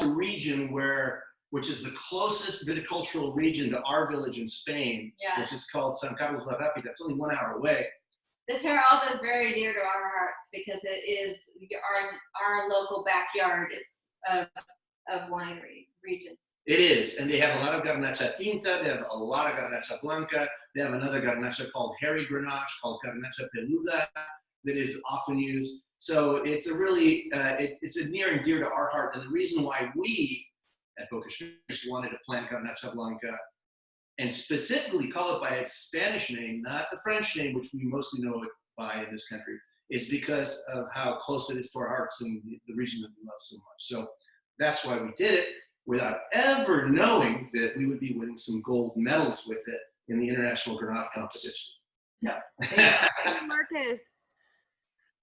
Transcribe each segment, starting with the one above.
region which is the closest viticultural region to our village in Spain, which is called San Carlos La Rápida. It's only 1 hour away. The Terra Alta is very dear to our hearts because it is our local backyard. It's of winery region. It is, and they have a lot of Garnacha Tinta, they have a lot of Garnacha Blanca, they have another Garnacha called Hairy Grenache, called Garnacha Peluda, that is often used. So it's a really, it's a near and dear to our heart, and the reason why we at Bokisch wanted to plant Garnacha Blanca and specifically call it by its Spanish name, not the French name, which we mostly know it by in this country, is because of how close it is to our hearts and the region that we love so much. So that's why we did it, without ever knowing that we would be winning some gold medals with it in the international Garnacha competition. No. Marcus,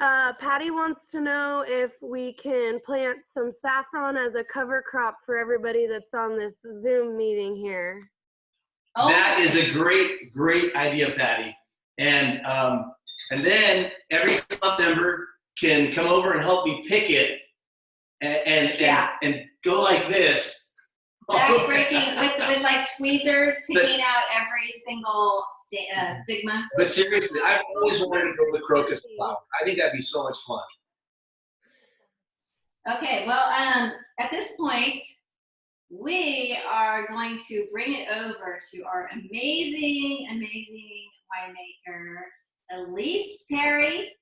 Patty wants to know if we can plant some saffron as a cover crop for everybody that's on this Zoom meeting here. Oh. That is a great, great idea, Patty. And then every club member can come over and help me pick it and go like this. Back-breaking with like tweezers, picking out every single stigma. But seriously, I've always wanted to grow the crocus flower. I think that'd be so much fun. Okay, well, at this point, we are going to bring it over to our amazing, amazing winemaker, Elise Perry.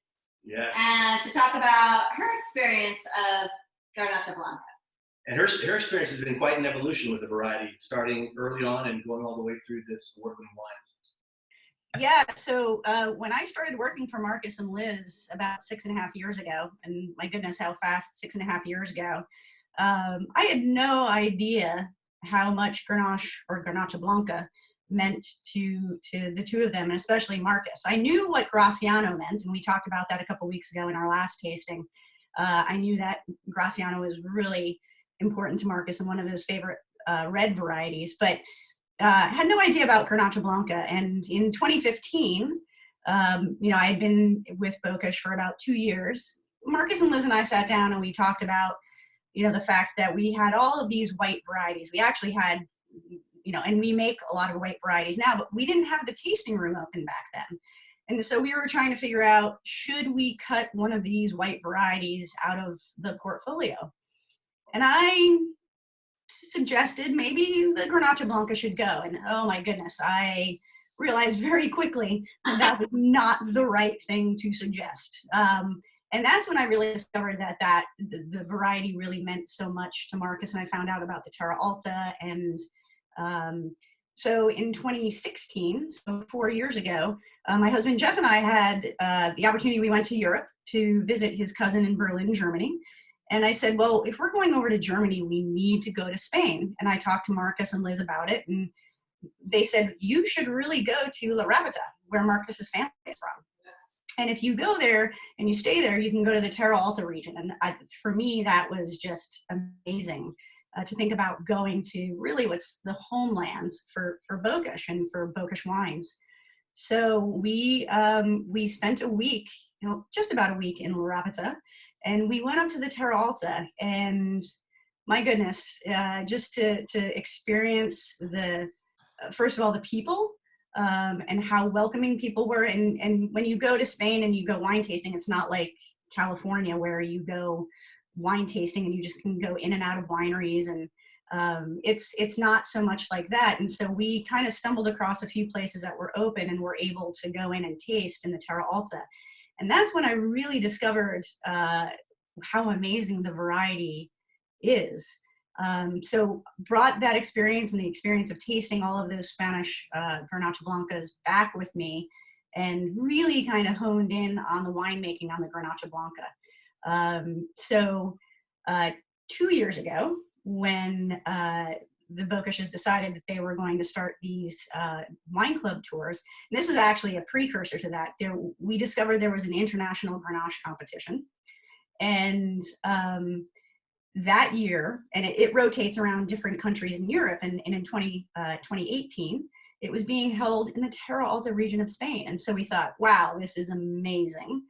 Yes. And to talk about her experience of Garnacha Blanca. And her experience has been quite an evolution with the variety, starting early on and going all the way through this award-winning wines. Yeah, so when I started working for Markus and Liz about 6.5 years ago, and my goodness, how fast 6.5 years ago, I had no idea how much Grenache or Garnacha Blanca meant to the two of them, and especially Markus. I knew what Graciano meant, and we talked about that a couple weeks ago in our last tasting. I knew that Graciano was really important to Markus and one of his favorite red varieties, but had no idea about Garnacha Blanca. And in 2015, I had been with Bokisch for about 2 years. Markus and Liz and I sat down and we talked about, the fact that we had all of these white varieties. We actually had, and we make a lot of white varieties now, but we didn't have the tasting room open back then. And so we were trying to figure out, should we cut one of these white varieties out of the portfolio? And I suggested maybe the Garnacha Blanca should go. And oh my goodness, I realized very quickly that was not the right thing to suggest. And that's when I really discovered that the variety really meant so much to Markus, and I found out about the Terra Alta. And so in 2016, so 4 years ago, my husband Jeff and I had the opportunity, we went to Europe to visit his cousin in Berlin, Germany. And I said, well, if we're going over to Germany, we need to go to Spain. And I talked to Markus and Liz about it, and they said, you should really go to La Rápita, where Marcus's family is from. And if you go there and you stay there, you can go to the Terra Alta region. And for me, that was just amazing to think about going to really what's the homeland for Bokisch and for Bokisch wines. So we spent a week, just about a week in La Rápita, and we went up to the Terra Alta, and my goodness, just to experience first of all, the people, and how welcoming people were. And when you go to Spain and you go wine tasting, it's not like California where you go wine tasting and you just can go in and out of wineries, and it's not so much like that. And so we kind of stumbled across a few places that were open and were able to go in and taste in the Terra Alta. And that's when I really discovered how amazing the variety is. So brought that experience and the experience of tasting all of those Spanish Garnacha Blancas back with me, and really kind of honed in on the winemaking on the Garnacha Blanca. So 2 years ago, when the Bokisches decided that they were going to start these wine club tours, and this was actually a precursor to that, we discovered there was an international Grenache competition. And that year, and it rotates around different countries in Europe, and in 2018, it was being held in the Terra Alta region of Spain. And so we thought, wow, this is amazing.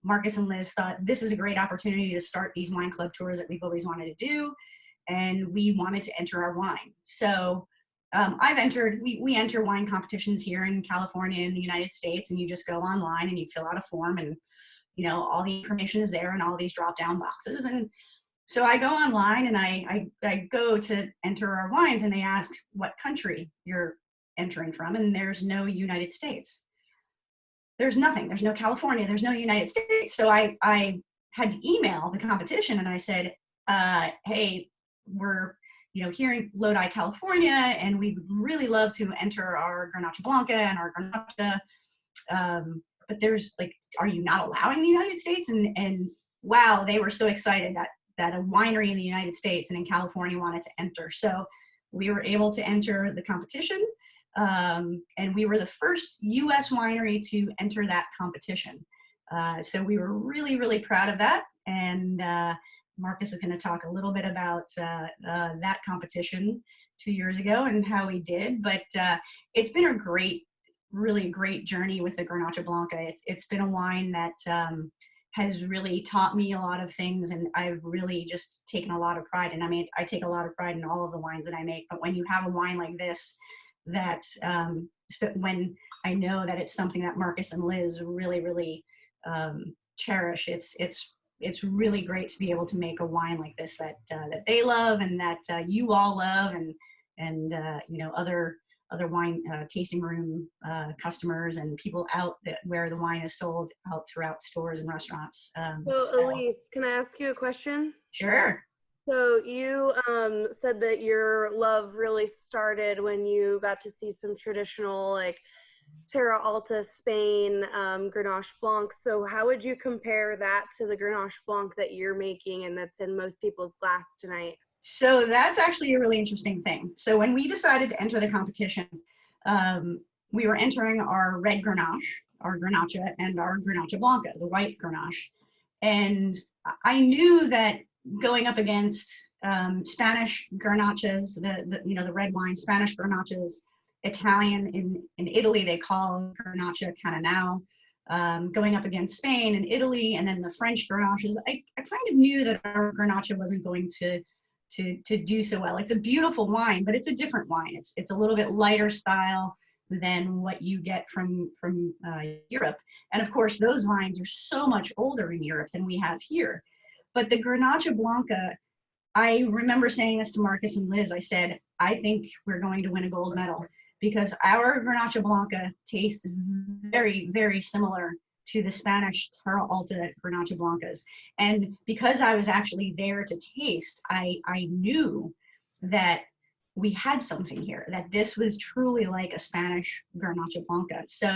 Marcus and Liz thought this is a great opportunity to start these wine club tours that we've always wanted to do. And we wanted to enter our wine. So we enter wine competitions here in California in the United States, and you just go online and you fill out a form, and all the information is there and all these drop down boxes. And so I go online and I go to enter our wines, and they ask what country you're entering from, and there's no United States. There's nothing. There's no California. There's no United States. So I had to email the competition, and I said, hey, we're here in Lodi, California, and we'd really love to enter our Garnacha Blanca and our Garnacha, but there's are you not allowing the United States? And wow, they were so excited that a winery in the United States and in California wanted to enter. So we were able to enter the competition, and we were the first U.S. winery to enter that competition. So we were really, really proud of that. And Marcus is going to talk a little bit about that competition 2 years ago and how we did. But it's been a really great journey with the Garnacha Blanca. It's been a wine that has really taught me a lot of things, and I've really just taken a lot of pride. And I mean, I take a lot of pride in all of the wines that I make, but when you have a wine like this, that when I know that it's something that Marcus and Liz really, really cherish, it's really great to be able to make a wine like this that they love, and that you all love, and other wine tasting room customers and people out where the wine is sold out throughout stores and restaurants. So Elise, can I ask you a question? Sure. So you said that your love really started when you got to see some traditional Terra Alta Spain Grenache Blanc. So how would you compare that to the Grenache Blanc that you're making and that's in most people's glass tonight? So that's actually a really interesting thing. So when we decided to enter the competition, we were entering our red Grenache, our Garnacha, and our Garnacha Blanca, the white Grenache. And I knew that going up against Spanish Garnachas, the red wine, Spanish Garnachas, Italian, in Italy they call Garnacha Catalan, going up against Spain and Italy, and then the French Grenaches, I kind of knew that our Garnacha wasn't going to do so well. It's a beautiful wine, but it's a different wine. It's a little bit lighter style than what you get from Europe. And of course, those wines are so much older in Europe than we have here. But the Garnacha Blanca, I remember saying this to Marcus and Liz. I said, I think we're going to win a gold medal, because our Garnacha Blanca tastes very, very similar to the Spanish Terra Alta Garnacha Blancas. And because I was actually there to taste, I knew that we had something here, that this was truly like a Spanish Garnacha Blanca. So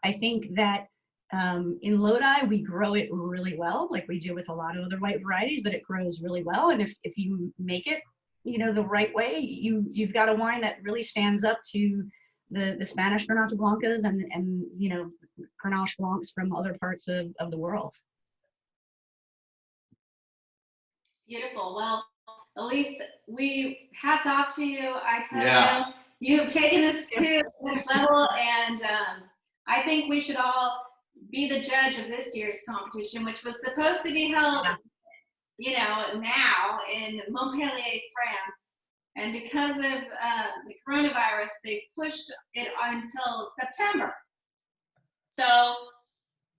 I think that in Lodi, we grow it really well, like we do with a lot of other white varieties, but it grows really well. And if you make it, the right way, you've got a wine that really stands up to the Spanish Garnacha Blancas and Grenache Blancs from other parts of the world. Beautiful. Well, Elise, hats off to you. I tell you, you have taken us to this level, and I think we should all be the judge of this year's competition, which was supposed to be held, now in Montpellier, France. And because of the coronavirus, they pushed it until September. So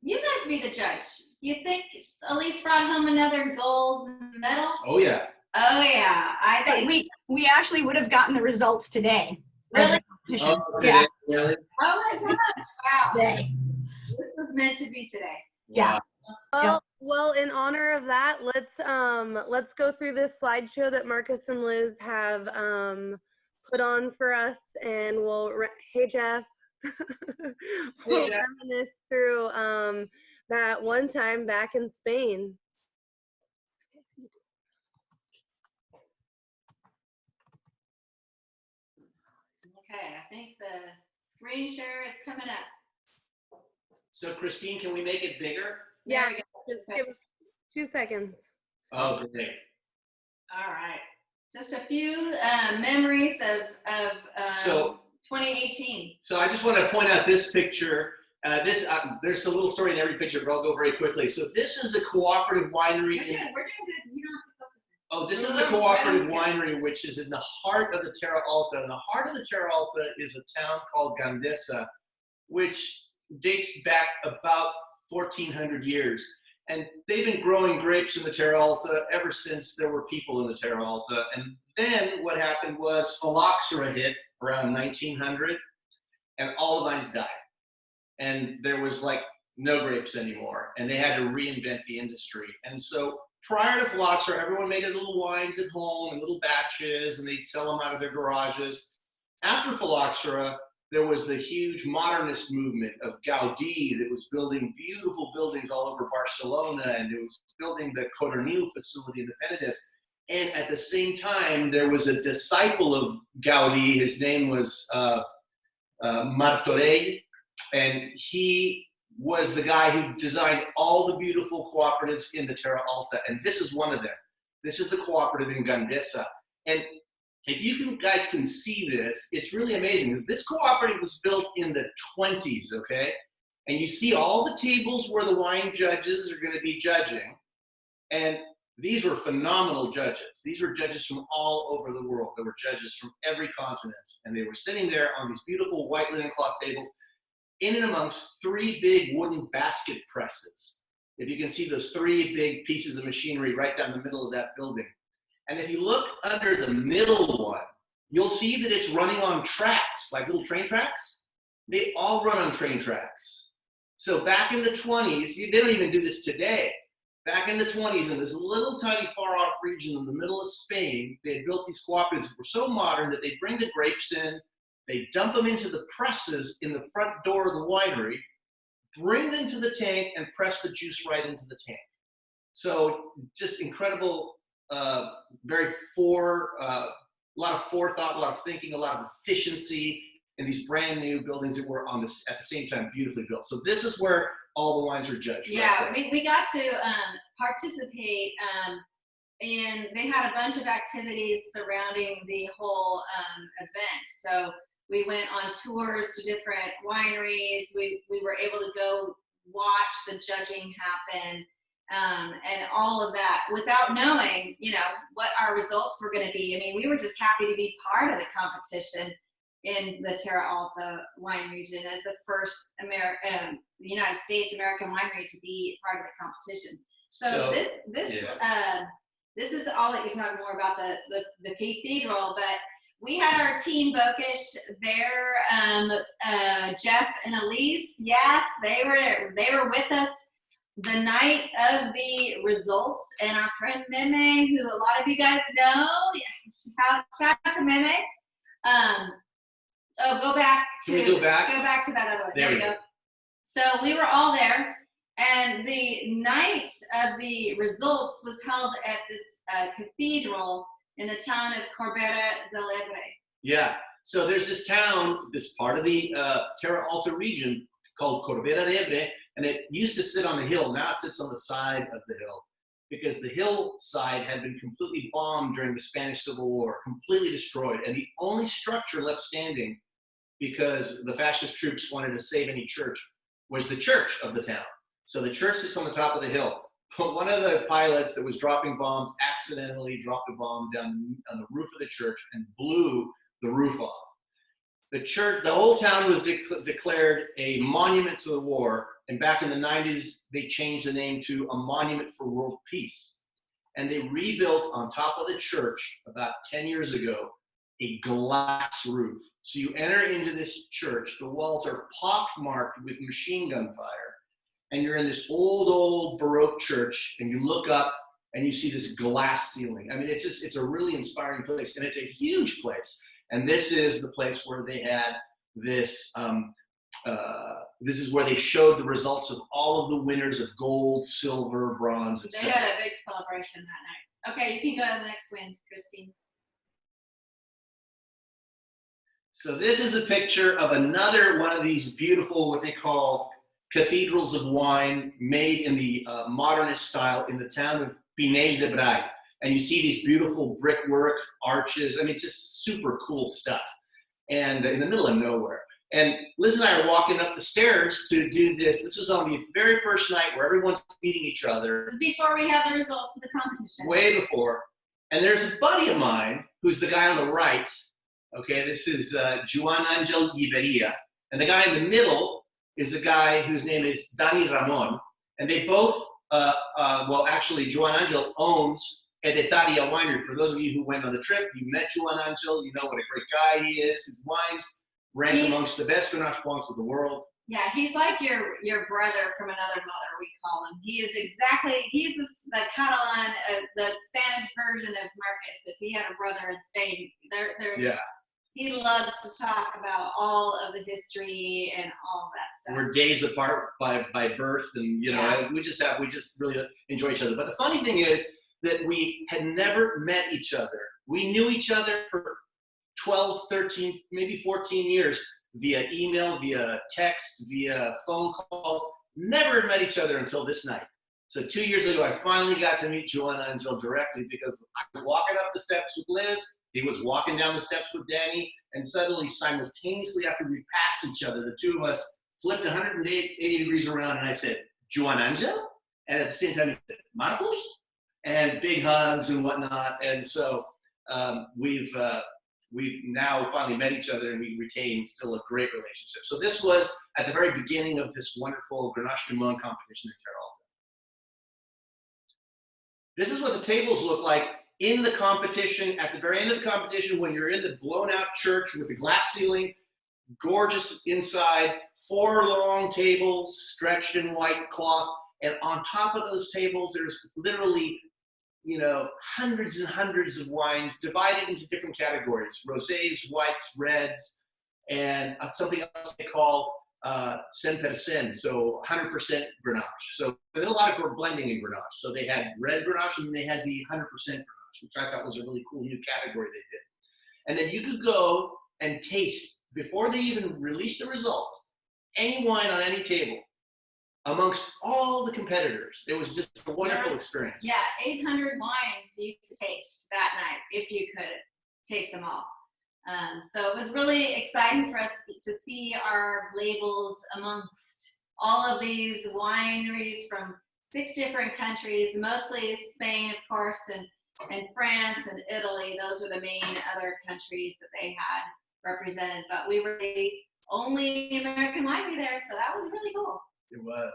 you guys be the judge. Do you think Elise brought home another gold medal? Oh yeah. Oh yeah, I think we actually would have gotten the results today. Really? Oh, yeah. Really? Oh my gosh! Wow. Today. This was meant to be today. Yeah. Well, in honor of that, let's go through this slideshow that Marcus and Liz have put on for us, and hey Jeff, we'll reminisce through that one time back in Spain. Okay, I think the screen share is coming up. So Christine, can we make it bigger? Yeah, There we go. just give us 2 seconds. Oh, great. All right. Just a few memories of So 2018. I just want to point out this picture. There's a little story in every picture, but I'll go very quickly. So this is a cooperative winery. We're doing good. You don't have to post it. Oh, this is a cooperative winery which is in the heart of the Terra Alta. And the heart of the Terra Alta is a town called Gandesa, which dates back about 1,400 years. And they've been growing grapes in the Terra Alta ever since there were people in the Terra Alta. And then what happened was phylloxera hit around 1900, and all the vines died. And there was like no grapes anymore, and they had to reinvent the industry. And so prior to phylloxera, everyone made their little wines at home in little batches, and they'd sell them out of their garages. After phylloxera, there was the huge modernist movement of Gaudí that was building beautiful buildings all over Barcelona, and it was building the Codorniu facility in the Penedès. And at the same time, there was a disciple of Gaudí. His name was Martorell, and he was the guy who designed all the beautiful cooperatives in the Terra Alta, and this is one of them. This is the cooperative in Gandesa. And if you guys can see this, it's really amazing, because this cooperative was built in the 20s, okay? And you see all the tables where the wine judges are going to be judging, and these were phenomenal judges. These were judges from all over the world. There were judges from every continent, and they were sitting there on these beautiful white linen cloth tables in and amongst 3 big wooden basket presses. If you can see those 3 big pieces of machinery right down the middle of that building. And if you look under the middle one, you'll see that it's running on tracks, like little train tracks. They all run on train tracks. So back in the 20s, they don't even do this today. Back in the 20s, in this little tiny far off region in the middle of Spain, they had built these cooperatives that were so modern that they'd bring the grapes in, they dump them into the presses in the front door of the winery, bring them to the tank, and press the juice right into the tank. So just incredible, a lot of forethought, a lot of thinking, a lot of efficiency in these brand new buildings that were on this at the same time beautifully built. So this is where all the wines are judged. Yeah, right? we got to participate, and they had a bunch of activities surrounding the whole event. So we went on tours to different wineries. We were able to go watch the judging happen, and all of that without knowing, what our results were going to be. I mean, we were just happy to be part of the competition in the Terra Alta wine region as the first United States American winery to be part of the competition. So this is all that you talk more about the cathedral, but we had our team Bokisch there, Jeff and Elise. Yes, they were with us the night of the results, and our friend Meme, who a lot of you guys know. Shout out to Meme. Go back to that other one. There we go. So we were all there, and the night of the results was held at this cathedral in the town of Corbera del Ebre. Yeah, so there's this town, this part of the Terra Alta region called Corbera del Ebre, and it used to sit on the hill. Now it sits on the side of the hill, because the hillside had been completely bombed during the Spanish Civil War, completely destroyed. And the only structure left standing, because the fascist troops wanted to save any church, was the church of the town. So the church sits on the top of the hill. But one of the pilots that was dropping bombs accidentally dropped a bomb down on the roof of the church and blew the roof off. The whole town was declared a monument to the war. And back in the 90s, they changed the name to a monument for world peace. And they rebuilt on top of the church about 10 years ago a glass roof. So you enter into this church, the walls are pockmarked with machine gun fire, and you're in this old Baroque church, and you look up and you see this glass ceiling. I mean, it's a really inspiring place, and it's a huge place. And this is the place where they had this, this is where they showed the results of all of the winners of gold, silver, bronze, etc. They had a big celebration that night. Okay, you can go to the next win, Christine. So this is a picture of another one of these beautiful, what they call cathedrals of wine, made in the modernist style in the town of Pinell de Brai. And you see these beautiful brickwork arches. I mean, just super cool stuff. And in the middle of nowhere. And Liz and I are walking up the stairs to do this. This was on the very first night where everyone's meeting each other. This is before we have the results of the competition. Way before. And there's a buddy of mine who's the guy on the right. Okay, this is Joan Angel Iberia. And the guy in the middle is a guy whose name is Dani Ramon. And they both, well, actually, Joan Angel owns Edetaria Winery. For those of you who went on the trip, you met Joan Angel, you know what a great guy he is. His wines rank amongst the best Grenache Blancs of the world. Yeah, he's like your brother from another mother, we call him. He is exactly, he's the Catalan, the Spanish version of Marcus. If he had a brother in Spain, there's he loves to talk about all of the history and all that stuff. We're days apart by birth, and you know, we just really enjoy each other. But the funny thing is that we had never met each other. We knew each other for 12, 13, maybe 14 years via email, via text, via phone calls. Never met each other until this night. So 2 years ago, I finally got to meet Joan Angel directly because I was walking up the steps with Liz. He was walking down the steps with Danny, and suddenly, simultaneously after we passed each other, the two of us flipped 180 degrees around, and I said, Joan Angel? And at the same time, he said, Markus? And big hugs and whatnot. And so we've now finally met each other, and we retain still a great relationship. So this was at the very beginning of this wonderful Grenache du Monde competition in Terre. This is what the tables look like in the competition. At the very end of the competition, when you're in the blown out church with the glass ceiling, gorgeous inside, 4 long tables stretched in white cloth. And on top of those tables, there's literally, you know, hundreds and hundreds of wines divided into different categories: rosés, whites, reds, and something else they call 100%, so 100% Grenache. So there's a lot of blending in Grenache. So they had red Grenache, and they had the 100% Grenache, which I thought was a really cool new category they did. And then you could go and taste, before they even released the results, any wine on any table amongst all the competitors. It was just a wonderful experience. Yeah, 800 wines you could taste that night if you could taste them all. So it was really exciting for us to see our labels amongst all of these wineries from 6 different countries, mostly Spain, of course, and France and Italy. Those were the main other countries that they had represented. But we were the only American winery there, so that was really cool. It was.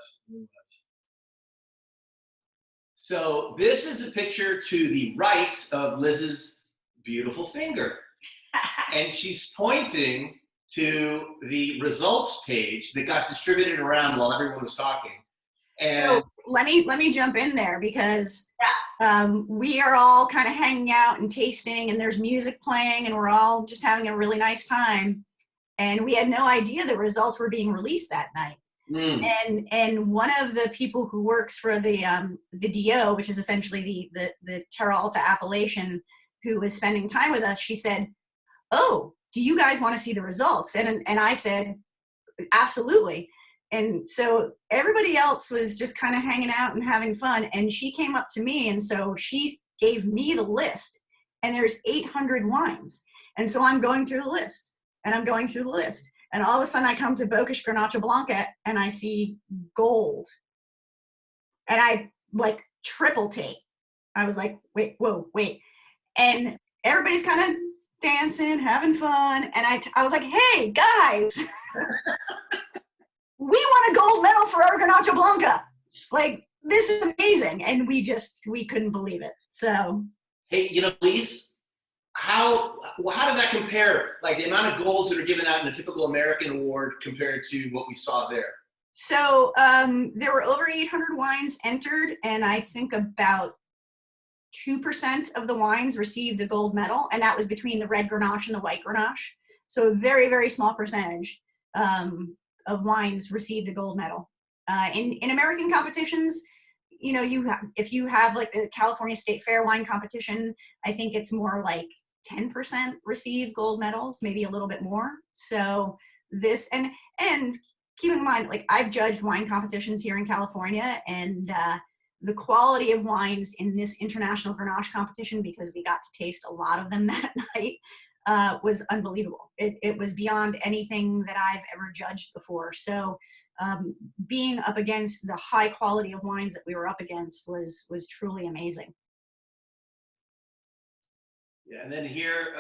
So this is a picture to the right of Liz's beautiful finger. And she's pointing to the results page that got distributed around while everyone was talking. And so let me jump in there because we are all kind of hanging out and tasting, and there's music playing, and we're all just having a really nice time. And we had no idea the results were being released that night. And one of the people who works for the DO, which is essentially the Terra Alta appellation, who was spending time with us, she said, "Oh, do you guys want to see the results?" And I said, "Absolutely." And so everybody else was just kind of hanging out and having fun. And she came up to me, and so she gave me the list. And there's 800 wines. And so I'm going through the list, and I'm going through the list. And all of a sudden I come to Bokisch Garnacha Blanca, and I see gold. And I like triple take. I was like, wait. And everybody's kind of dancing, having fun. And I was like, hey, guys, we won a gold medal for our Garnacha Blanca. Like, this is amazing. And we couldn't believe it. So. Hey, you know, Liz, how does that compare? Like the amount of golds that are given out in a typical American award compared to what we saw there? So there were over 800 wines entered, and I think about 2% of the wines received a gold medal, and that was between the red Grenache and the white Grenache. So a very, very small percentage of wines received a gold medal. In American competitions, you know, if you have like the California State Fair wine competition, I think it's more like 10% receive gold medals, maybe a little bit more. So this, and keep in mind, like I've judged wine competitions here in California, and the quality of wines in this international Grenache competition, because we got to taste a lot of them that night, was unbelievable. It was beyond anything that I've ever judged before. So being up against the high quality of wines that we were up against was truly amazing. Yeah, and then here,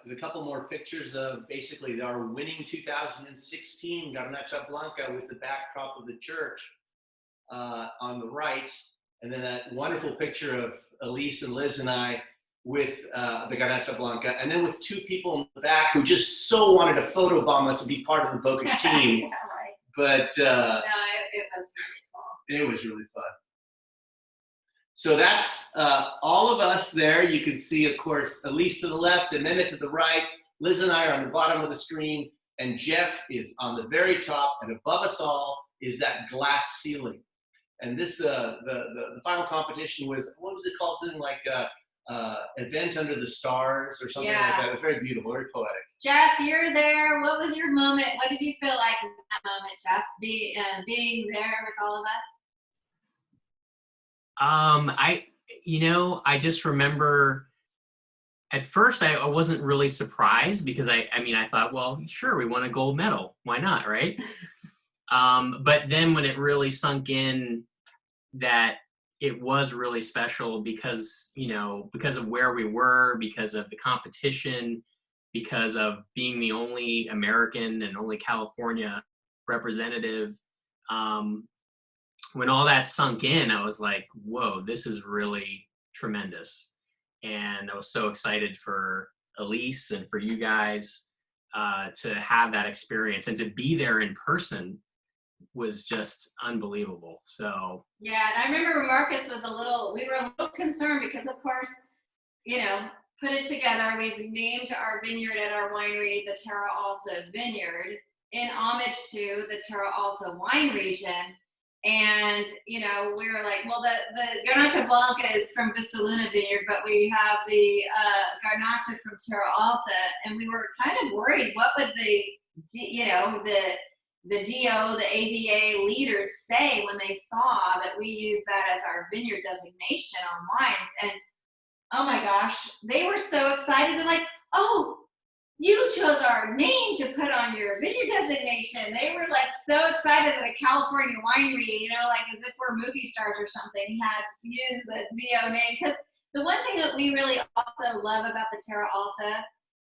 there's a couple more pictures of basically our winning 2016 Garnacha Blanca with the backdrop of the church on the right. And then that wonderful picture of Elise and Liz and I with the Garnacha Blanca. And then with two people in the back who just so wanted to photobomb us and be part of the Bokisch team. Yeah, right. But No, it was really cool. it was really fun. So that's all of us there. You can see, of course, Elise to the left, and Mehmet to the right. Liz and I are on the bottom of the screen, and Jeff is on the very top, and above us all is that glass ceiling. And this, the final competition was, what was it called? Something like Event Under the Stars or something like that. It was very beautiful, very poetic. Jeff, you're there. What was your moment? What did you feel like in that moment, Jeff, being there with all of us? I just remember at first I wasn't really surprised because I thought, well, sure, we won a gold medal. Why not, right? But then when it really sunk in that it was really special because of where we were, because of the competition, because of being the only American and only California representative, when all that sunk in, I was like, whoa, this is really tremendous. And I was so excited for Elise and for you guys to have that experience, and to be there in person was just unbelievable. So yeah, and I remember Marcus was we were a little concerned because, of course, put it together. We've named our vineyard at our winery the Terra Alta Vineyard in homage to the Terra Alta wine region. And, we were like, well, the Garnacha Blanca is from Vista Luna Vineyard, but we have the Garnacha from Terra Alta. And we were kind of worried, what would the DO, the AVA leaders say when they saw that we use that as our vineyard designation on wines. And, oh my gosh, they were so excited. They're like, oh, you chose our name to put on your vineyard designation. They were like so excited that a California winery, like as if we're movie stars or something, had used the DO name. Because the one thing that we really also love about the Terra Alta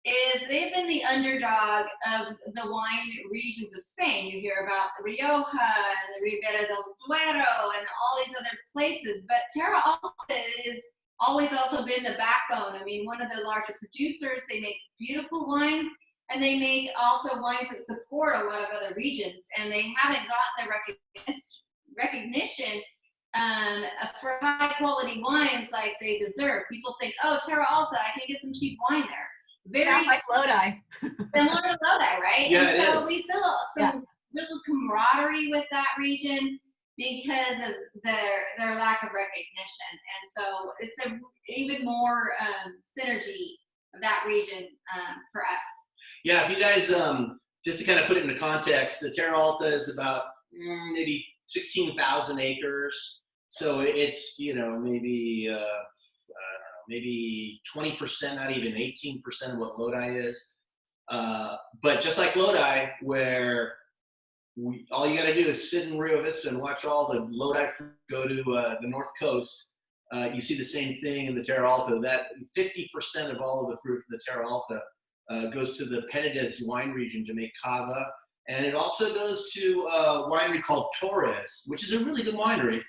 is they've been the underdog of the wine regions of Spain. You hear about Rioja and the Ribera del Duero and all these other places, but Terra Alta is always also been the backbone. I mean, one of the larger producers. They make beautiful wines, and they make also wines that support a lot of other regions, and they haven't gotten the recognition for high quality wines like they deserve. People think, oh, Terra Alta, I can get some cheap wine there. Very like Lodi. Similar to Lodi, right? Yeah, and so we feel some real camaraderie with that region because of their lack of recognition. And so it's a even more synergy of that region for us. Yeah, if you guys, just to kind of put it into context, the Terra Alta is about maybe 16,000 acres. So it's, maybe 20%, not even 18% of what Lodi is. But just like Lodi, where all you got to do is sit in Rio Vista and watch all the Lodi fruit go to the North Coast. You see the same thing in the Terra Alta. That 50% of all of the fruit from the Terra Alta goes to the Penedès wine region to make cava. And it also goes to a winery called Torres, which is a really good winery.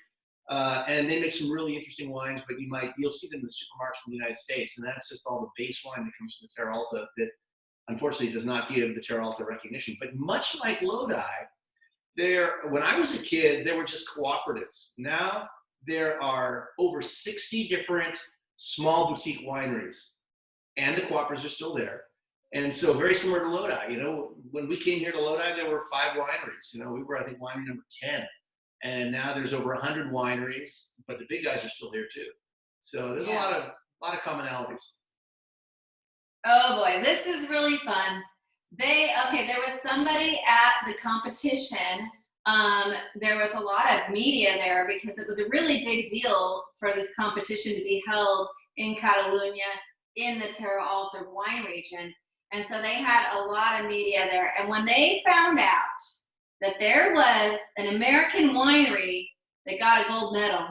And they make some really interesting wines, but you'll see them in the supermarkets in the United States. And that's just all the base wine that comes from the Terra Alta that unfortunately does not give the Terra Alta recognition. But much like Lodi, when I was a kid, there were just cooperatives. Now there are over 60 different small boutique wineries, and the cooperatives are still there. And so very similar to Lodi, when we came here to Lodi, there were 5 wineries. We were, I think, winery number 10. And now there's over 100 wineries, but the big guys are still there too. So there's a lot of commonalities. Oh boy, this is really fun. There was somebody at the competition. There was a lot of media there because it was a really big deal for this competition to be held in Catalonia. in the Terra Alta wine region. And so they had a lot of media there. And when they found out that there was an American winery that got a gold medal,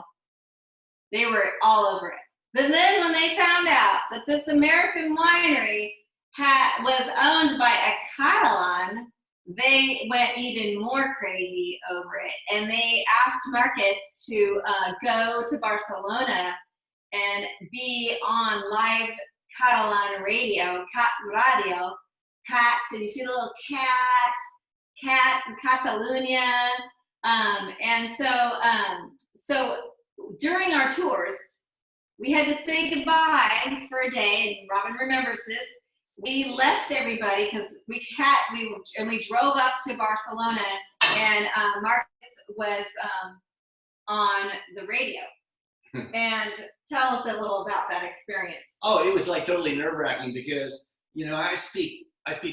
they were all over it. But then when they found out that this American winery was owned by a Catalan, they went even more crazy over it. And they asked Markus to go to Barcelona and be on live Catalan radio, cats, and you see the little cat in Catalonia. And so during our tours, we had to say goodbye for a day, and Robin remembers this. We left everybody because we drove up to Barcelona, and Markus was on the radio. And tell us a little about that experience. Oh, it was like totally nerve-wracking because, you know, I speak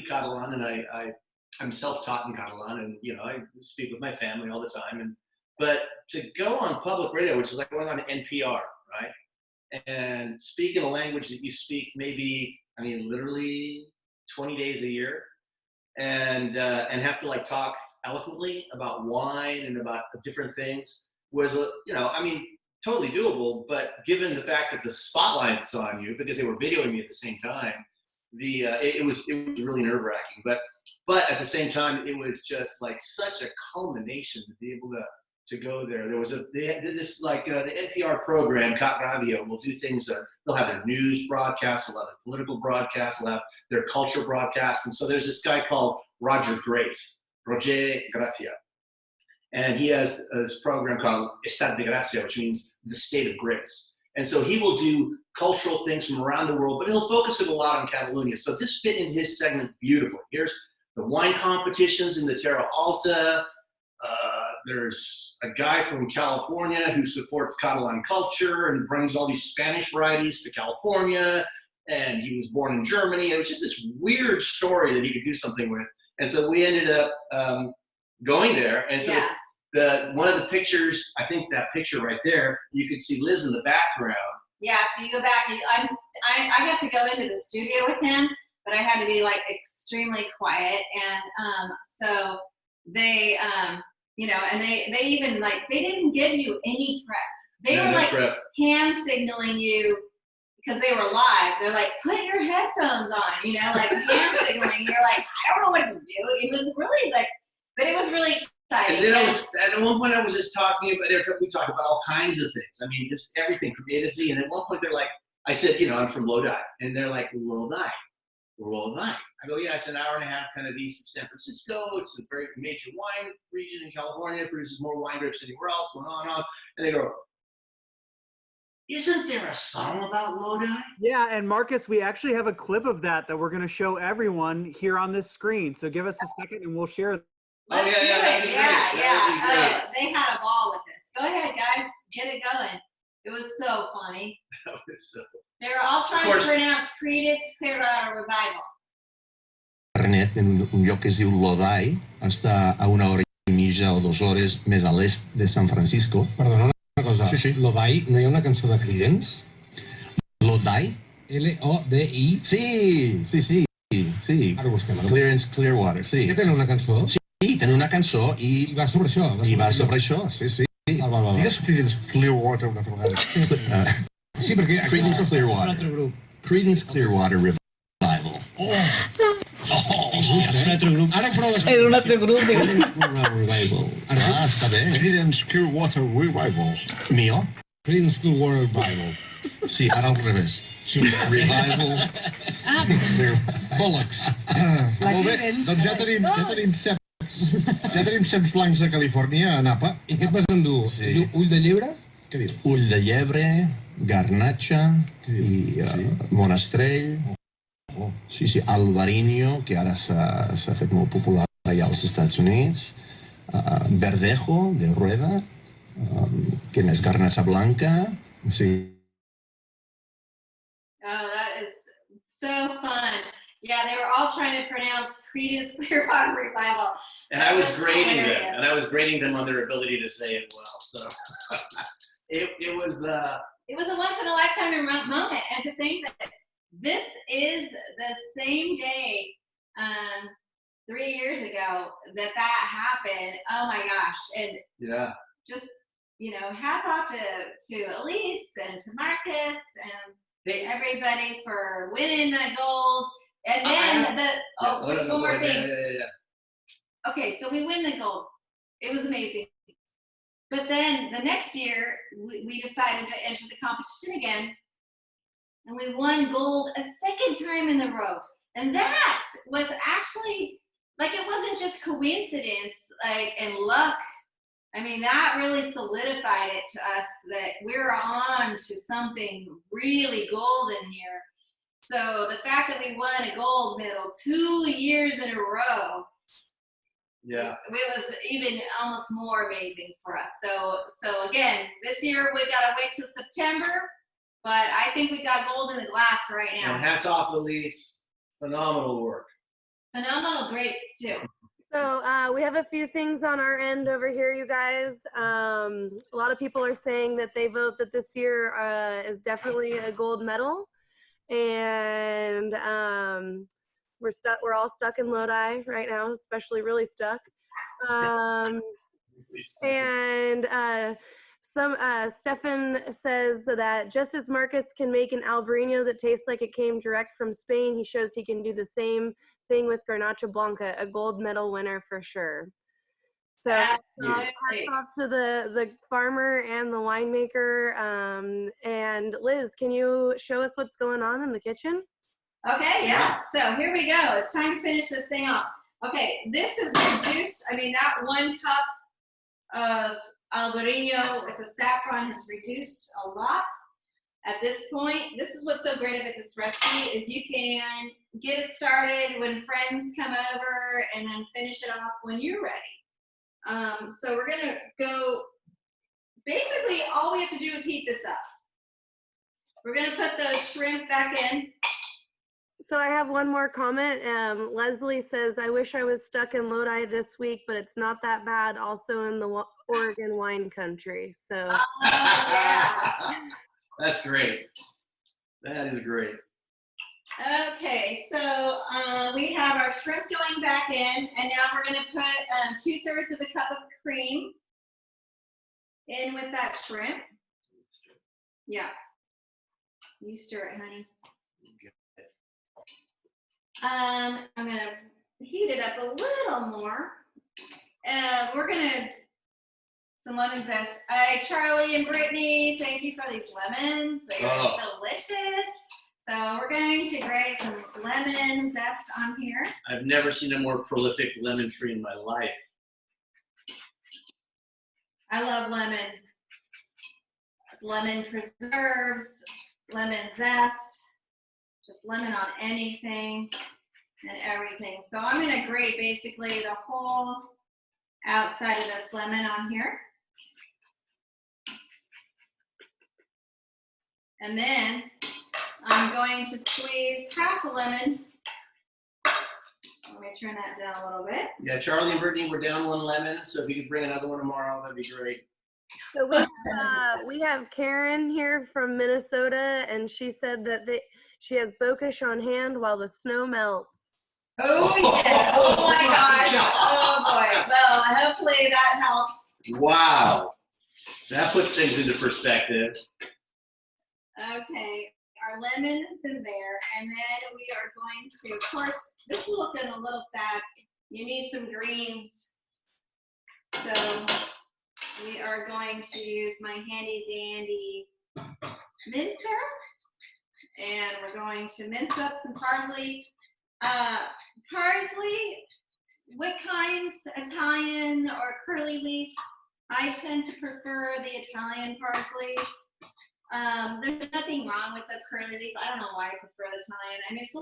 Catalan, and I'm self-taught in Catalan, and, you know, I speak with my family all the time. But to go on public radio, which is like going on NPR, right? And speak in a language that you speak maybe, I mean, literally 20 days a year, and have to like talk eloquently about wine and about different things was, you know, I mean, totally doable. But given the fact that the spotlight's on you because they were videoing me at the same time, it was really nerve-wracking. But at the same time, it was just like such a culmination to be able to go there. They had this like the NPR program, Cat Radio, will do things. They'll have their news broadcasts, they'll have their political broadcasts, they'll have their culture broadcasts. And so there's this guy called Roger Gracia, and he has this program called Estat de Gracia, which means the state of grace. And so he will do cultural things from around the world, but he'll focus it a lot on Catalonia. So this fit in his segment beautifully. Here's the wine competitions in the Terra Alta. There's a guy from California who supports Catalan culture and brings all these Spanish varieties to California. And he was born in Germany. It was just this weird story that he could do something with. And so we ended up going there. And so one of the pictures, I think that picture right there, you could see Liz in the background. Yeah, if you go back, I got to go into the studio with him, but I had to be like extremely quiet. And so they, you know, and they even like, they didn't give you any prep. They were like hand signaling you because they were live. They're like, put your headphones on, you know, like hand signaling. You're like, I don't know what to do. It was really like, but it was really exciting. And then at one point I was just talking about, we talked about all kinds of things. I mean, just everything from A to Z. And at one point they're like, I said, you know, I'm from Lodi. And they're like, Lodi? I go, yeah, it's an hour and a half kind of east of San Francisco. It's a very major wine region in California. It produces more wine grapes than anywhere else, going on. And they go, isn't there a song about Lodi? Yeah, and Markus, we actually have a clip of that we're going to show everyone here on this screen. So give us a second and we'll share it. Let's do it. Yeah. Oh, they had a ball with this. Go ahead, guys. Get it going. It was so funny. That was so. They were all trying to pronounce Credence Clearwater Revival. Internet, en un lloc que es diu Lodi, està a 1 hora i mitja o 2 hores més a l'est de San Francisco. Perdona una cosa. Sí. Lodi, no hi ha una cançó de Creedence? Lodi? L-O-D-I? Sí. Ara ho busquem. Clearance Clearwater, sí. Ja tenen una cançó? Sí, tenen una cançó i va sobre això. Va sobre això, sí. Digues Creedence Clearwater una altra vegada. Sí, perquè Creedence Clearwater. Un altre grup. Creedence Clearwater Revival. És un altre grup. Ara proves. És un altre grup. Revival. Està bé. Creedence Clearwater Revival. Mio? Creedence Clearwater Revival. Sí, ara al revés. Sí. Revival. Bollocks. Molt bé, doncs ja tenim ceps blancs a Califòrnia, a Napa. I què et vas endur? Sí. Ull de llebre? Què dius? Ull de llebre, garnatxa i monastrell. Sí, albarino, que ara s'ha fet molt popular allà als Estats Units. Verdejo, de Rueda. Què més? Garnacha Blanca. Sí. Oh, that is so fun. Yeah, they were all trying to pronounce Creedence Clearwater Revival. And I was grading them on their ability to say it well. So it was a once in a lifetime moment. And to think that this is the same day 3 years ago that happened. Oh my gosh. And Yeah. just, you know, hats off to Elise and to Marcus and everybody for winning that gold. And then just one more thing. Yeah. Okay, so we win the gold. It was amazing. But then the next year, we decided to enter the competition again, and we won gold a second time in a row. And that was actually, like, it wasn't just coincidence, like, and luck. I mean, that really solidified it to us that we're on to something really golden here. So the fact that we won a gold medal 2 years in a row, yeah, it was even almost more amazing for us. So again, this year we've got to wait till September, but I think we got gold in the glass right now. And hats off, Elise. Phenomenal work. Phenomenal grapes too. So we have a few things on our end over here, you guys. A lot of people are saying that they vote that this year is definitely a gold medal, and we're all stuck in Lodi right now, especially really stuck. And Stefan says that just as Marcus can make an Albarino that tastes like it came direct from Spain, he shows he can do the same thing with Garnacha Blanca, a gold medal winner for sure. So hats off to the farmer and the winemaker. And Liz, can you show us what's going on in the kitchen? Okay, yeah. So here we go. It's time to finish this thing off. Okay, this is reduced. I mean, that 1 cup of Albarino with the saffron has reduced a lot at this point. This is what's so great about this recipe is you can get it started when friends come over and then finish it off when you're ready. So we're gonna go, basically all we have to do is heat this up. We're gonna put those shrimp back in. So I have one more comment. Leslie says, I wish I was stuck in Lodi this week, but it's not that bad. Also in the Oregon wine country. So. Yeah. That's great. That is great. Okay, so we have our shrimp going back in, and now we're going to put 2/3 of a cup of cream in with that shrimp. Yeah. You stir it, honey. I'm going to heat it up a little more. We're going to, some lemon zest. Charlie and Brittany, thank you for these lemons. They are delicious. So we're going to grate some lemon zest on here. I've never seen a more prolific lemon tree in my life. I love lemon. Lemon preserves, lemon zest, just lemon on anything and everything. So I'm going to grate basically the whole outside of this lemon on here. And then I'm going to squeeze half a lemon. Let me turn that down a little bit. Yeah, Charlie and Brittany, we're down 1 lemon, so if you could bring another one tomorrow, that'd be great. So we have Karen here from Minnesota, and she said that she has Bokisch on hand while the snow melts. Oh yeah! Oh my gosh! Oh boy! Well, hopefully that helps. Wow, that puts things into perspective. Okay, our lemon is in there, and then we are going to, of course, this is looking a little sad. You need some greens, so we are going to use my handy dandy mincer, and we're going to mince up some parsley. Parsley, what kind? Italian or curly leaf? I tend to prefer the Italian parsley. There's nothing wrong with the curly leaf. I don't know why I prefer the Italian. I mean, it has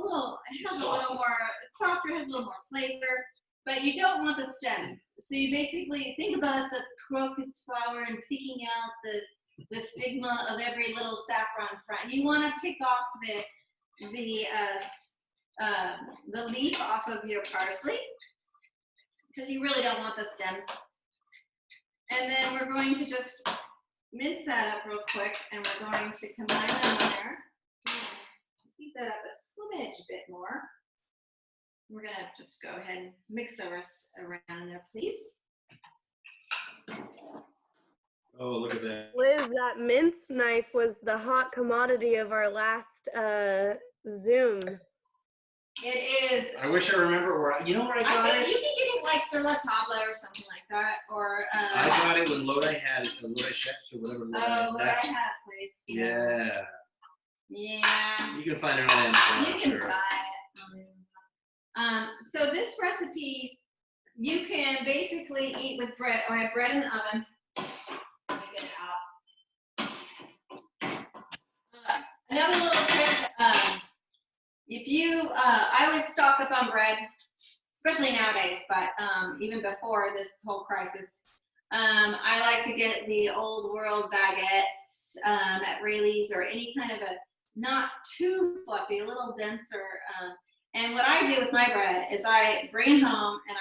a little more, it's softer, has a little more flavor, but you don't want the stems. So you basically think about the crocus flower and picking out the stigma of every little saffron front. You want to pick off the leaf off of your parsley because you really don't want the stems. And then we're going to just mince that up real quick, and we're going to combine them in there. Keep that up a smidge bit more. We're gonna just go ahead and mix the rest around there, please. Oh, look at that. Liz, that mince knife was the hot commodity of our last Zoom. It is. I wish I remember where, you know where I I got think it? you can get it like sur la table or something like that, or I got it when Lodi had it, the Lodi Chefs or whatever. Lodi had. but I That's, had a place. yeah. Yeah. You can find it on Amazon. You can buy it. So this recipe, you can basically eat with bread. Oh, I have bread in the oven. Let me get it out. Another little trick, if you, I always stock up on bread, especially nowadays, but even before this whole crisis, I like to get the old world baguettes at Rayleigh's or any kind of a not too fluffy, a little denser. And what I do with my bread is I bring it home and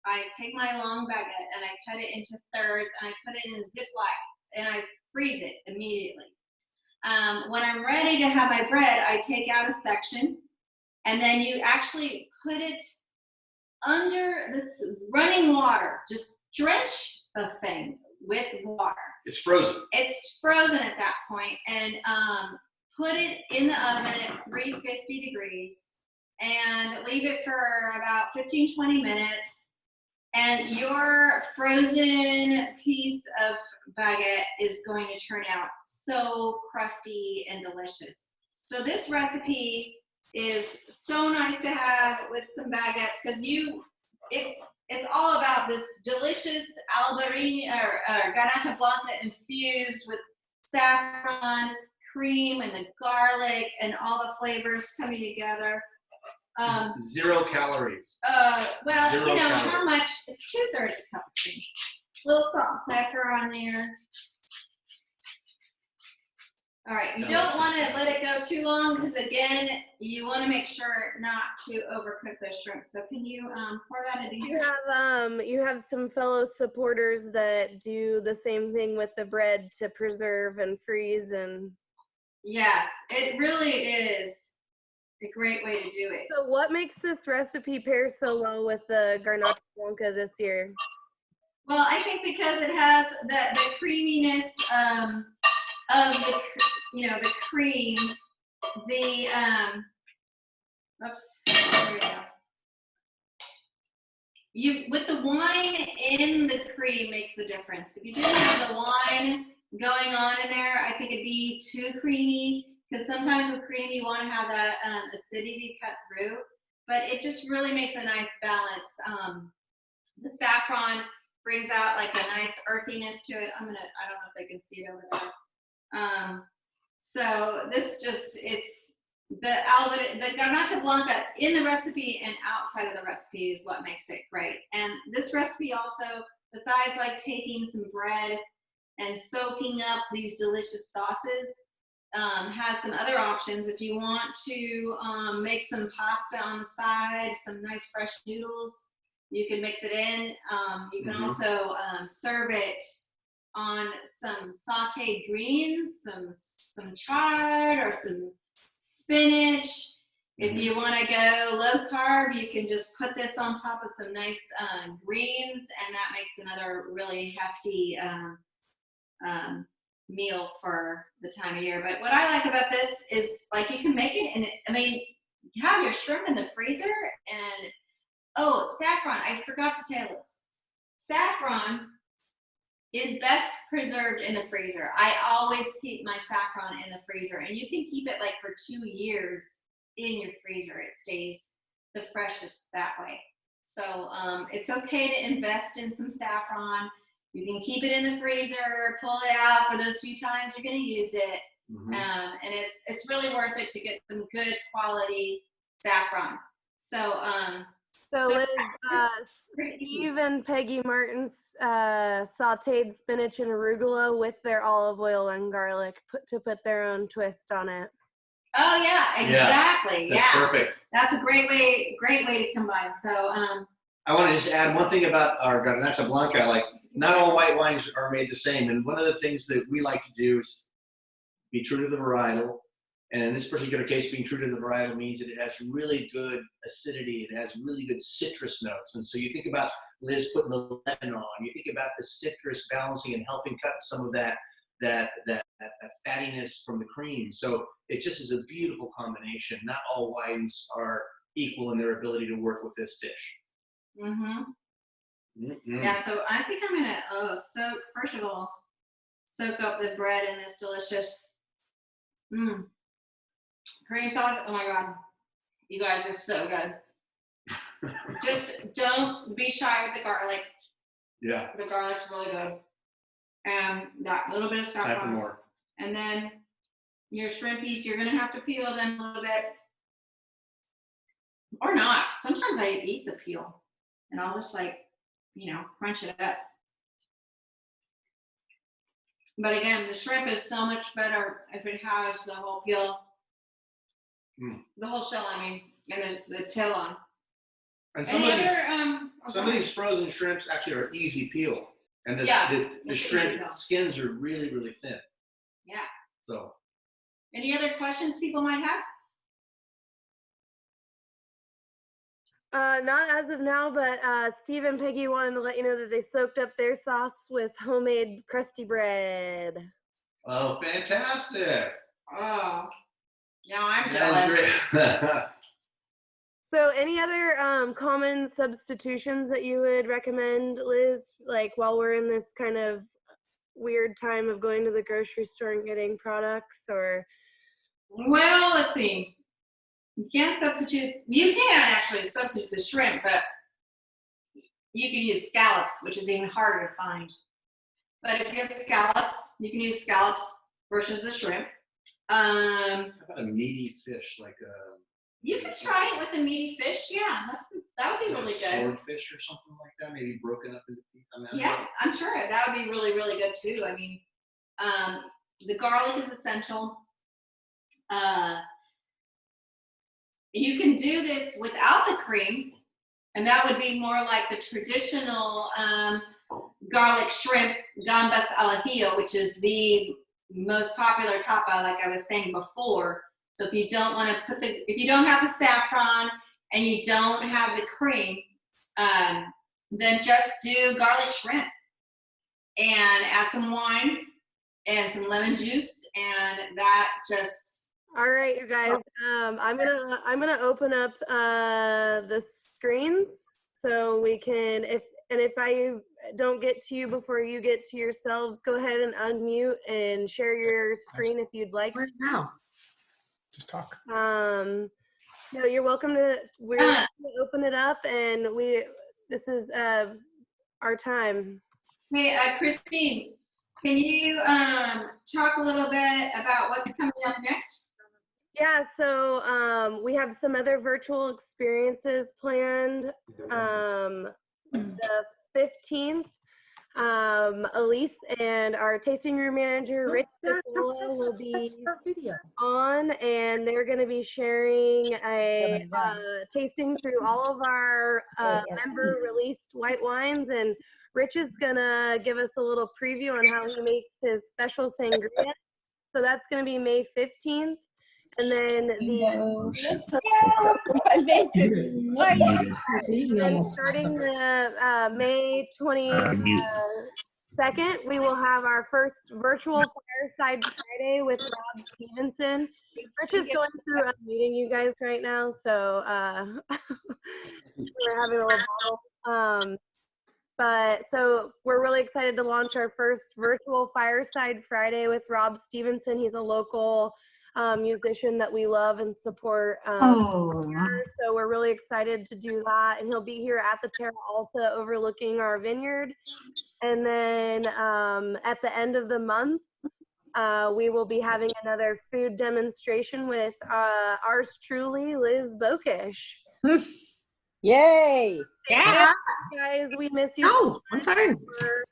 I take my long baguette and I cut it into thirds and I put it in a Ziploc and I freeze it immediately. When I'm ready to have my bread, I take out a section and then you actually put it under this running water. Just drench the thing with water. It's frozen. It's frozen at that point, and put it in the oven at 350 degrees and leave it for about 15-20 minutes. And your frozen piece of baguette is going to turn out so crusty and delicious. So this recipe is so nice to have with some baguettes because it's all about this delicious albarino or Garnacha Blanca infused with saffron, cream, and the garlic, and all the flavors coming together. 0 calories. Well, Zero you know calories. how much? It's 2/3 a cup. A little salt and pepper on there. All right, you don't want to let it go too long because again, you want to make sure not to overcook those shrimps. So can you pour that into here? You have some fellow supporters that do the same thing with the bread to preserve and freeze and. Yes, it really is a great way to do it. So what makes this recipe pair so well with the Garnacha Blanca this year? Well, I think because it has the creaminess of the, the cream, the, oops, there we go. With the wine in the cream makes the difference. If you didn't have the wine going on in there, I think it'd be too creamy, because sometimes with cream you want to have that acidity cut through, but it just really makes a nice balance. The saffron brings out like a nice earthiness to it. I don't know if they can see it over there. So this just, it's the Garnacha Blanca in the recipe and outside of the recipe is what makes it great. And this recipe also, besides like taking some bread and soaking up these delicious sauces, has some other options. If you want to make some pasta on the side, some nice fresh noodles, you can mix it in. You can also serve it on some sauteed greens, some chard or some spinach. If you want to go low carb, you can just put this on top of some nice greens, and that makes another really hefty meal for the time of year. But what I like about this is, like, you can make it, and you have your shrimp in the freezer, and saffron, I forgot to tell you this. Saffron is best preserved in the freezer. I always keep my saffron in the freezer, and you can keep it like for 2 years in your freezer. It stays the freshest that way. So it's okay to invest in some saffron. You can keep it in the freezer, pull it out for those few times you're going to use it, and it's really worth it to get some good quality saffron. So Liz, Steve and Peggy Martin's sauteed spinach and arugula with their olive oil and garlic to put their own twist on it. Oh yeah, exactly. That's perfect. That's a great way to combine. So I want to just add one thing about our Garnacha Blanca. Like, not all white wines are made the same, and one of the things that we like to do is be true to the varietal, And in this particular case, being true to the varietal means that it has really good acidity. It has really good citrus notes. And so you think about Liz putting the lemon on. You think about the citrus balancing and helping cut some of that fattiness from the cream. So it just is a beautiful combination. Not all wines are equal in their ability to work with this dish. Yeah, so I think I'm gonna first of all, soak up the bread in this delicious cream sauce. Oh my God, you guys, it's so good. Just don't be shy with the garlic. Yeah. The garlic's really good. And that little bit of saffron. Time for more. And then your shrimpies, you're gonna have to peel them a little bit. Or not. Sometimes I eat the peel and I'll just crunch it up. But again, the shrimp is so much better if it has the whole peel, the whole shell, and the tail on. And some of these frozen shrimps actually are easy peel. And the shrimp skins are really, really thin. Yeah. So. Any other questions people might have? Not as of now, but Steve and Peggy wanted to let you know that they soaked up their sauce with homemade crusty bread. Oh, fantastic. Oh, now I'm jealous. So any other common substitutions that you would recommend, Liz, like while we're in this kind of weird time of going to the grocery store and getting products, or? Well, let's see. You can actually substitute the shrimp, but you can use scallops, which is even harder to find. But if you have scallops, you can use scallops versus the shrimp. How about a meaty fish, like a... You can try it with a meaty fish. Yeah, that would be really good. Swordfish or something like that, maybe broken up into pieces. Yeah, I'm sure that would be really, really good too. The garlic is essential. You can do this without the cream, and that would be more like the traditional garlic shrimp gambas al ajillo, which is the most popular tapa, like I was saying before. So if you don't want to if you don't have the saffron and you don't have the cream, then just do garlic shrimp and add some wine and some lemon juice, and that just. All right, you guys. I'm gonna open up the screens so we can, if I don't get to you before you get to yourselves, go ahead and unmute and share your screen if you'd like. Right now. Just talk. No, you're welcome to. We're gonna open it up, and this is our time. Hey, Christine, can you talk a little bit about what's coming up next? Yeah, so we have some other virtual experiences planned. The 15th, Elise and our tasting room manager, Rich, will be on, and they're going to be sharing a tasting through all of our member-released white wines, and Rich is going to give us a little preview on how he makes his special sangria. So that's going to be May 15th. And then starting the May 22nd, we will have our first virtual Fireside Friday with Rob Stevenson. Rich is going through unmuting you guys right now, so we're having a little battle. But so we're really excited to launch our first virtual Fireside Friday with Rob Stevenson. He's a local musician that we love and support. So we're really excited to do that, and he'll be here at the Terra Alta overlooking our vineyard. And then at the end of the month, we will be having another food demonstration with ours truly, Liz Bokisch. Yay! Yeah, guys, we miss you. No, I'm fine.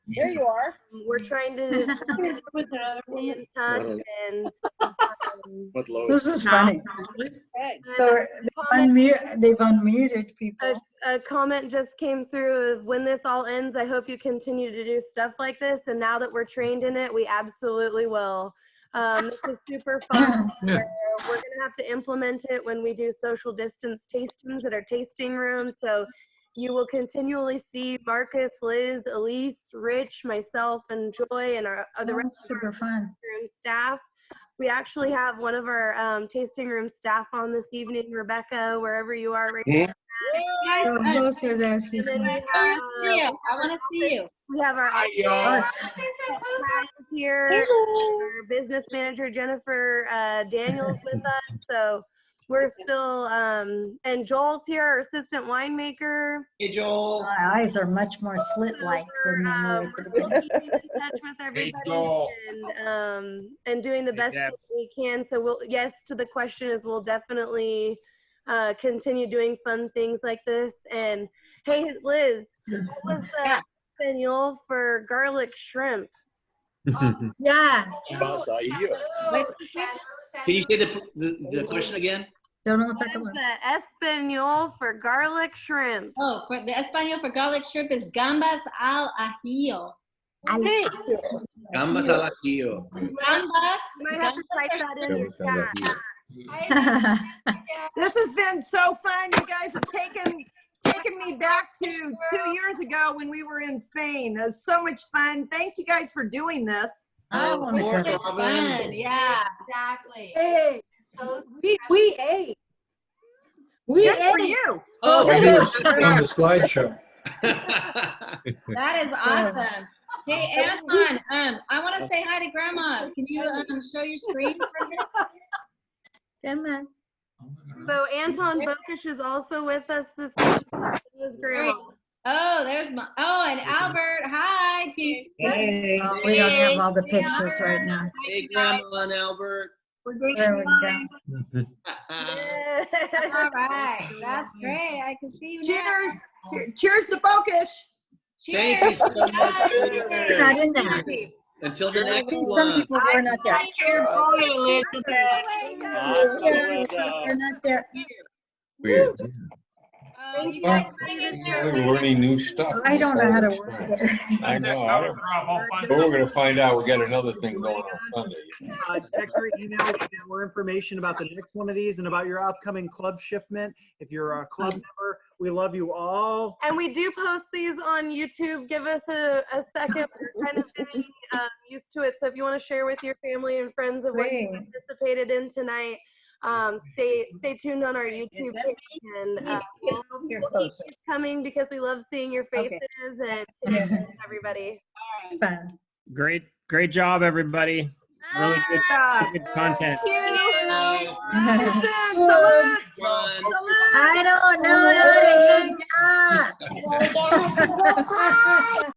There you are. We're trying to stay in touch, and this is funny. Okay. So they've unmuted people. A comment just came through of, when this all ends, I hope you continue to do stuff like this. And now that we're trained in it, we absolutely will. This is super fun. We're gonna have to implement it when we do social distance tastings at our tasting room. So you will continually see Marcus, Liz, Elise, Rich, myself, and Joy, and the rest of our room staff. We actually have one of our tasting room staff on this evening, Rebecca, wherever you are right now. Guys, And then we have, I want to see you. we have our here, our business manager Jennifer Daniels with us. So we're still, and Joel's here, our assistant winemaker. Hey, Joel. My eyes are much more slit-like than they were at the We're still beginning. keeping in touch with everybody and doing the best that we can. So we'll, yes, to the question is we'll definitely continue doing fun things like this. And hey, Liz, what was the Espanol for garlic shrimp? Yeah. Can you say the question again? Don't know if I can. The Espanol for garlic shrimp. Oh, for the Espanol for garlic shrimp is gambas al ajillo. Gambas al ajillo. Gambas. You might have to type that in your chat. This has been so fun. You guys have taken me back to 2 years ago when we were in Spain. It was so much fun. Thanks you guys for doing this. Oh, it's fun. Yeah, exactly. Hey, So we ate. We Good ate. for you. Oh, You were sitting on the slideshow. That is awesome. Hey, Anton, I want to say hi to Grandma. Can you show your screen for a minute? Come on. So Anton Bokisch is also with us this evening. So is Grandma. Oh, there's my. Oh, and Albert. Hi. Can you see us? Hey, Oh, we don't have all the pictures right now. hey, Grandma and Albert. There we go. All right. That's great. I can see you now. Cheers. Cheers to Bokisch. Thank you so much. You're not in there. Until the next Some one. people were not there. We're not there. Weird. You guys We're learning new stuff. I don't know how to work it. I know. I don't. But we're going to find out. We got another thing going on Sunday. Check your email to get more information about the next one of these and about your upcoming club shipment. If you're a club member, we love you all. And we do post these on YouTube. Give us a second. We're kind of getting used to it. So if you want to share with your family and friends of what you participated in tonight, stay tuned on our YouTube page, and we'll keep coming because we love seeing your faces and connecting with everybody. It's fun. Great job, everybody. Really good content. Thank you. I don't know how to hang up.